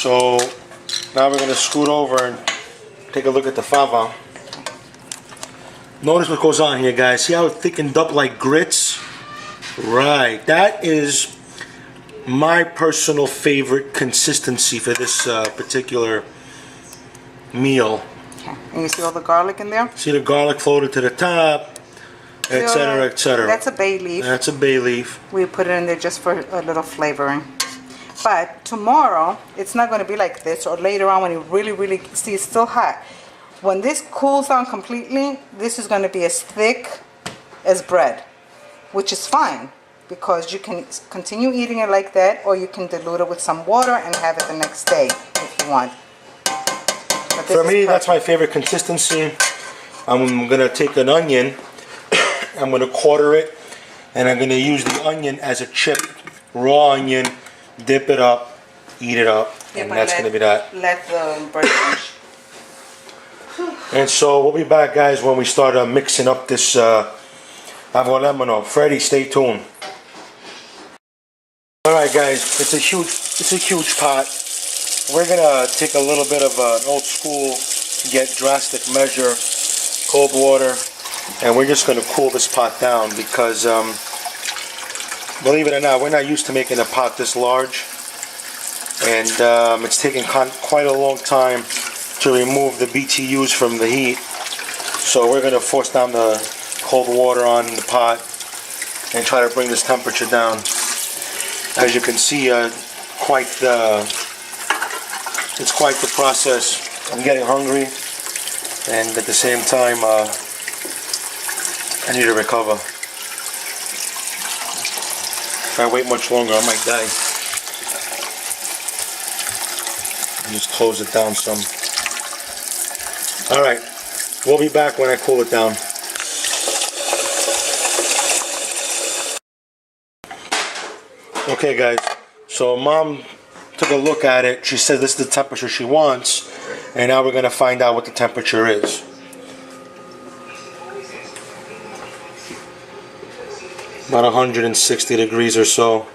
So now we're going to scoot over and take a look at the fava. Notice what goes on here, guys. See how it thickened up like grits? Right. That is my personal favorite consistency for this particular meal. Okay. And you see all the garlic in there? See the garlic floated to the top, etc., etc. That's a bay leaf. That's a bay leaf. We put it in there just for a little flavoring. But tomorrow, it's not going to be like this, or later on when you really see it's still hot. When this cools down completely, this is going to be as thick as bread, which is fine because you can continue eating it like that, or you can dilute it with some water and have it the next day if you want. For me, that's my favorite consistency. I'm going to take an onion, I'm going to quarter it, and I'm going to use the onion as a chip, raw onion, dip it up, eat it up, and that's going to be that. Let the bread finish. And so we'll be back, guys, when we start mixing up this avolemano. Freddy, stay tuned. All right, guys, it's a huge pot. We're gonna take a little bit of an old school, get drastic measure, cold water, and we're just gonna cool this pot down because, believe it or not, we're not used to making a pot this large, and it's taking quite a long time to remove the BTUs from the heat. So we're going to force down the cold water on the pot and try to bring this temperature down. As you can see, it's quite the process. I'm getting hungry, and at the same time I need to recover. If I wait much longer, I might die. Just close it down some. Alright, we'll be back when I cool it down. Okay, guys, so Mom took a look at it. She said this is the temperature she wants, and now we're going to find out what the temperature is. About 160 degrees or so.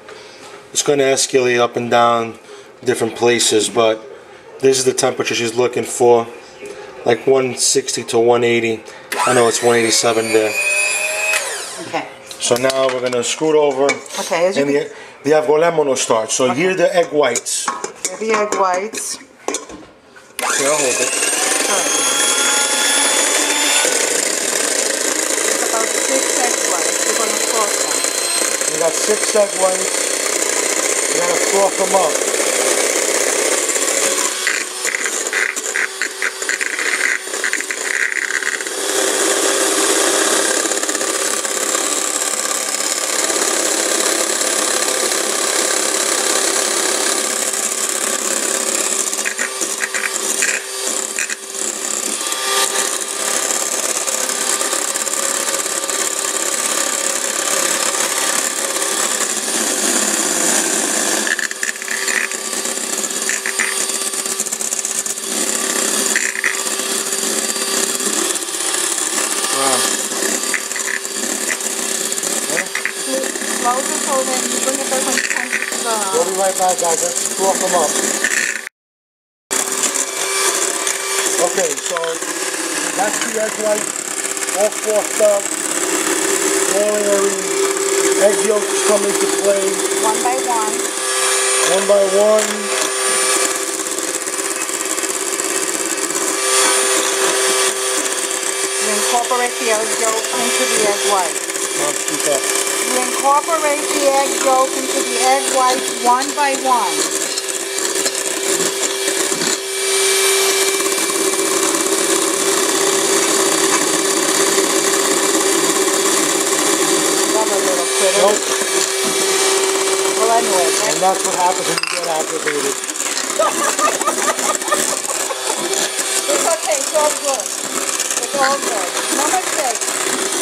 It's going to escalate up and down different places, but this is the temperature she's looking for. Like 160 to 180. I know it's 187 there. Okay. So now we're going to scoot over. Okay. And the avolemano starts. So here are the egg whites. Here are the egg whites. Okay, I'll hold it. It's about 6 egg whites. We're going to froth them. We got 6 egg whites. We're going to froth them up. Close it so then you bring it back when it comes to the... We'll be right back, guys. Let's froth them up. Okay, so that's the egg white, all frothed up. Egg yolks come into play. One by one. One by one. You incorporate the egg yolk into the egg white. Keep up. You incorporate the egg yolk into the egg white one by one. Love a little critter. Nope. Well, anyway. And that's what happens when you get aggravated. It's okay. It's all good. It's all good. No mistake.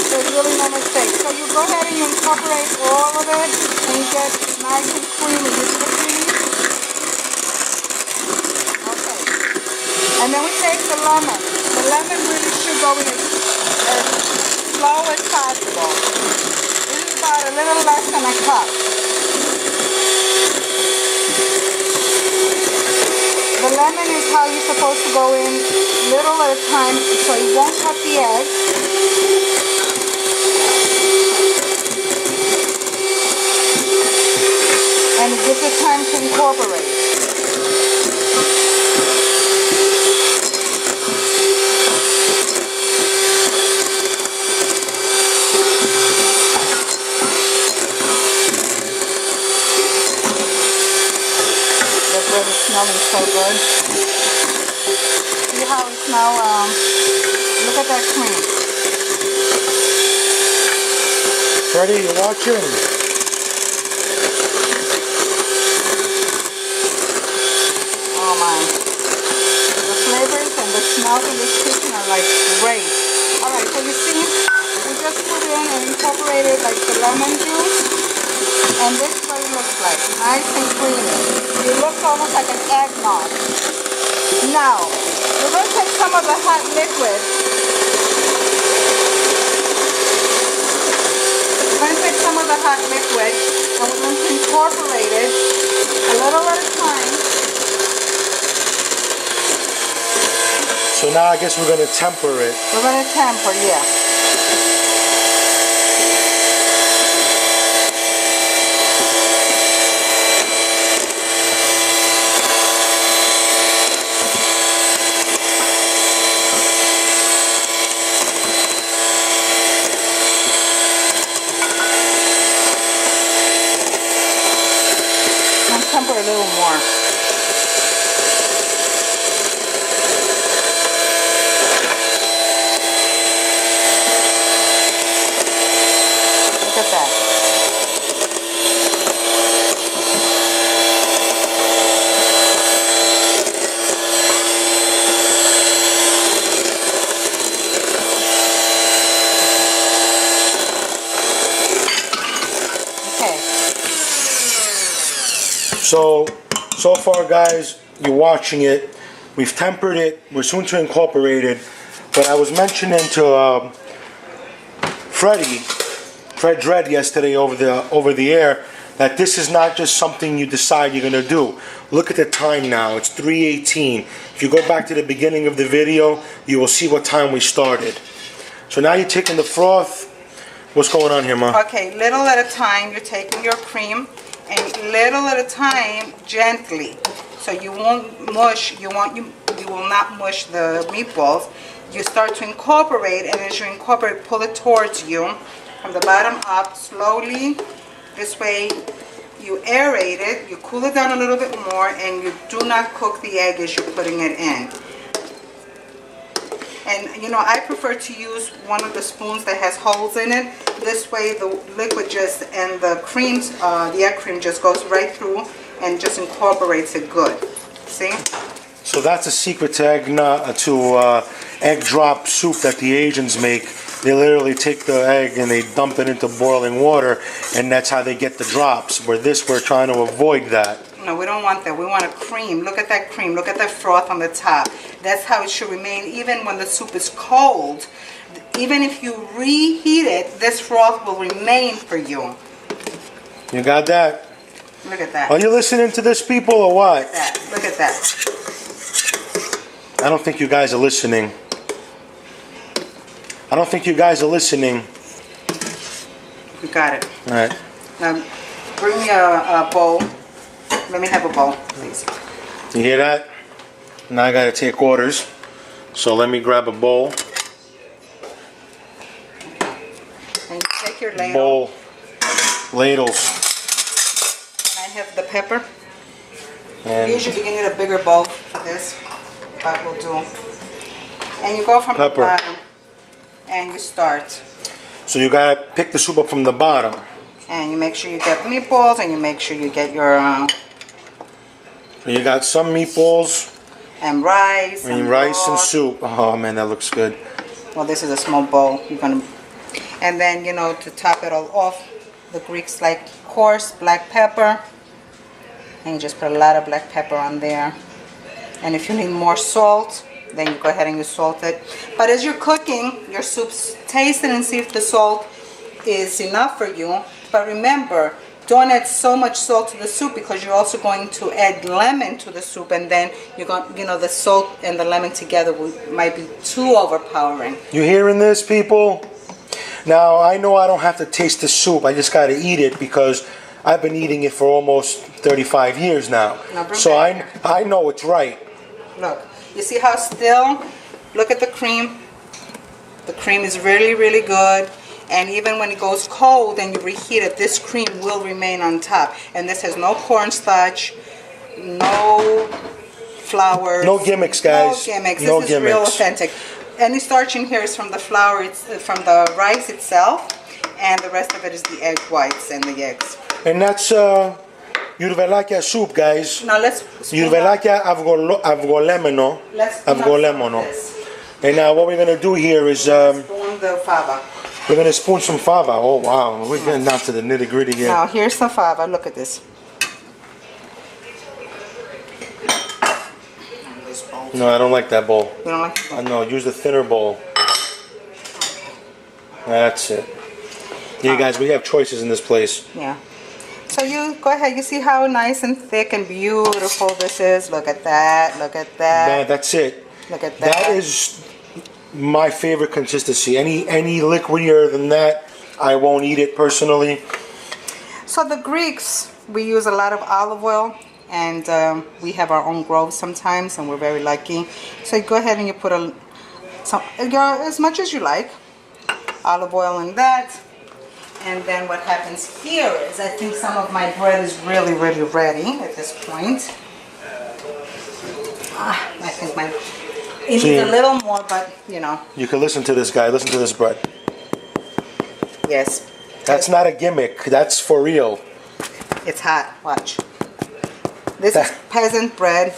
There's really no mistake. So you go ahead and you incorporate all of it and you get nice and creamy. You see the creamy? Okay. And then we take the lemon. The lemon really should go in as slow as possible. This is about a little less than a cup. lemon is how you're supposed to go in, little at a time, so you won't cut the egg. And it gives it time to incorporate. The bread is smelling so good. See how it's now, look at that cream. Freddie, you watching? Oh my. The flavors and the smells in this kitchen are like great. Alright, so you see, we just put in and incorporated like the lemon juice. And this is what it looks like. Nice and creamy. It looks almost like an eggnog. Now, we're going to take some of the hot liquid. We're going to take some of the hot liquid and we're going to incorporate it a little at a time. So now I guess we're going to temper it. We're going to temper, yeah. Temper a little more. Look at that. Okay. So far, guys, you're watching it. We've tempered it. We're soon to incorporate it. But I was mentioning to Fred Dredd yesterday over the air, that this is not just something you decide you're gonna do. Look at the time now. It's 3:18. If you go back to the beginning of the video, you will see what time we started. So now you're taking the froth. What's going on here, Ma? Okay, little at a time, you're taking your cream. And little at a time, gently, so you won't mush. You will not mush the meatballs. You start to incorporate, and as you incorporate, pull it towards you from the bottom up slowly. This way, you aerate it. You cool it down a little bit more, and you do not cook the egg as you're putting it in. And you know, I prefer to use one of the spoons that has holes in it. This way the liquid just, and the creams, the egg cream just goes right through and just incorporates it good. See? So that's a secret to egg drop soup that the Asians make. They literally take the egg and they dump it into boiling water, and that's how they get the drops. Where this, we're trying to avoid that. No, we don't want that. We want a cream. Look at that cream. Look at that froth on the top. That's how it should remain even when the soup is cold. Even if you reheat it, this froth will remain for you. You got that? Look at that. Are you listening to this, people, or what? Look at that. Look at that. I don't think you guys are listening. I don't think you guys are listening. You got it. All right. Now, bring me a bowl. Let me have a bowl, please. You hear that? Now I gotta take orders. So let me grab a bowl. And you take your ladle. Bowl. Ladles. And I have the pepper. And Usually you need a bigger bowl for this, but we'll do. And you go from pepper. the bottom and you start. So you gotta pick the soup up from the bottom. And you make sure you get meatballs, and you make sure you get your So you got some meatballs and rice and rice and broth. soup. Oh man, that looks good. Well, this is a small bowl. You're gonna, and then you know, to top it all off, the Greeks like coarse black pepper, and you just put a lot of black pepper on there. And if you need more salt, then you go ahead and you salt it. But as you're cooking your soups, taste it and see if the salt is enough for you. But remember, don't add so much salt to the soup because you're also going to add lemon to the soup, and then you're going, the salt and the lemon together might be too overpowering. You hearing this, people? Now, I know I don't have to taste the soup. I just got to eat it because I've been eating it for almost 35 years now. So I know it's right. Look, you see how still? Look at the cream. The cream is really, really good. And even when it goes cold and you reheat it, this cream will remain on top. And this has no cornstarch, no flour. No gimmicks, guys. No gimmicks. No This is real authentic. Any starch in here is from the flour, it's from the rice itself, and the rest of it is the egg whites and the eggs. And that's Yourvelakia soup, guys. Now let's... Yourvelakia avgolemeno. Let's avgolemono. And now what we're going to do here is... spoon the fava. We're going to spoon some fava. Oh, wow. We're getting down to the nitty-gritty here. Now, here's some fava. Look at this. No, I don't like that bowl. You don't like the bowl? No, use the thinner bowl. That's it. Yeah, guys, we have choices in this place. Yeah. So you go ahead. You see how nice and thick and beautiful this is? Look at that. Look at that. That's it. Look at that. That is my favorite consistency. Any liquidier than that, I won't eat it personally. So the Greeks, we use a lot of olive oil, and we have our own groves sometimes, and we're very lucky. So you go ahead and you put as much as you like olive oil in that. And then what happens here is I think some of my bread is really, really ready at this point. I think it needs a little more, but You can listen to this guy. Listen to this bread. Yes. That's not a gimmick. That's for real. It's hot. Watch. This is peasant bread,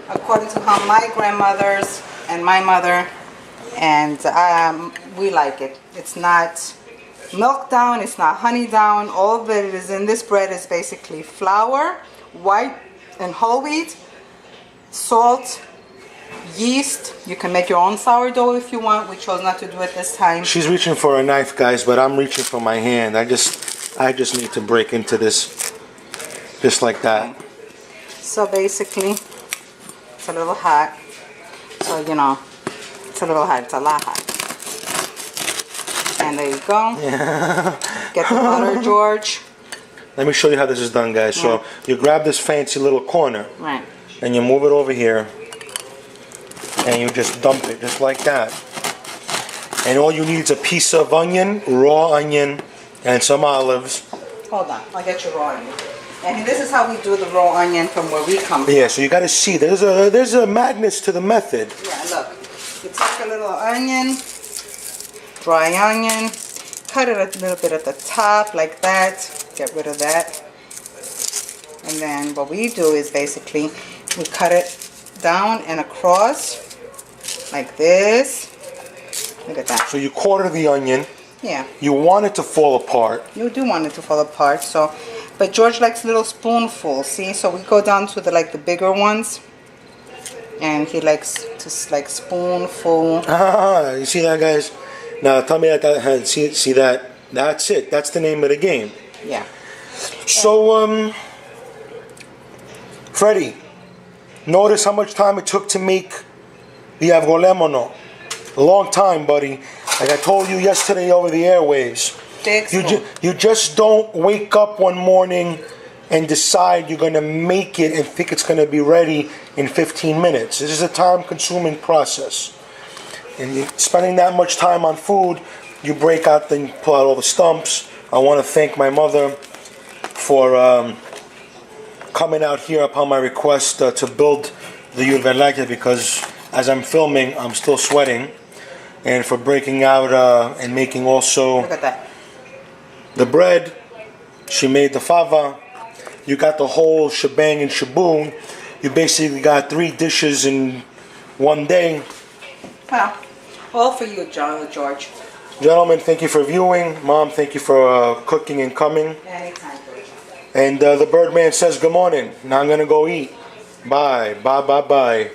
according to how my grandmothers and my mother and we like it. It's not milk down. It's not honey down. All that is in this bread is basically flour, white and whole wheat, salt, yeast. You can make your own sourdough if you want. We chose not to do it this time. She's reaching for a knife, guys, but I'm reaching for my hand. I just need to break into this just like that. So basically, it's a little hot. So it's a little hot. It's a lot hot. And there you go. Yeah. Get the butter, George. Let me show you how this is done, guys. So you grab this fancy little corner. Right. And you move it over here. And you just dump it just like that. And all you need is a piece of onion, raw onion, and some olives. Hold on, I'll get your raw onion. And this is how we do the raw onion from where we come from. Yeah, so you got to see there's a madness to the method. Yeah, look. You take a little onion, dry onion, cut it a little bit at the top like that. Get rid of that. And then what we do is basically we cut it down and across like this. Look at that. So you quarter the onion. Yeah. You want it to fall apart. You do want it to fall apart, so. But George likes little spoonfuls. See, so we go down to the bigger ones, and he likes to spoonful. Ah, you see that, guys? Now tell me that. See that? That's it. That's the name of the game. Yeah. So Freddie, notice how much time it took to make the avgolemono. A long time, buddy. Like I told you yesterday over the airwaves. You just don't wake up one morning and decide you're going to make it and think it's going to be ready in 15 minutes. This is a time-consuming process. And spending that much time on food, you break out, then you pull out all the stumps. I want to thank my mother for coming out here upon my request to build the Yourvelakia, because as I'm filming, I'm still sweating. And for breaking out and making also... Look at that. The bread. She made the fava. You got the whole shebang and shaboom. You basically got 3 dishes in one day. Well, all for you, George. Gentlemen, thank you for viewing. Mom, thank you for cooking and coming. Anytime, George. And the Birdman says good morning. Now I'm going to go eat. Bye. Bye, bye, bye.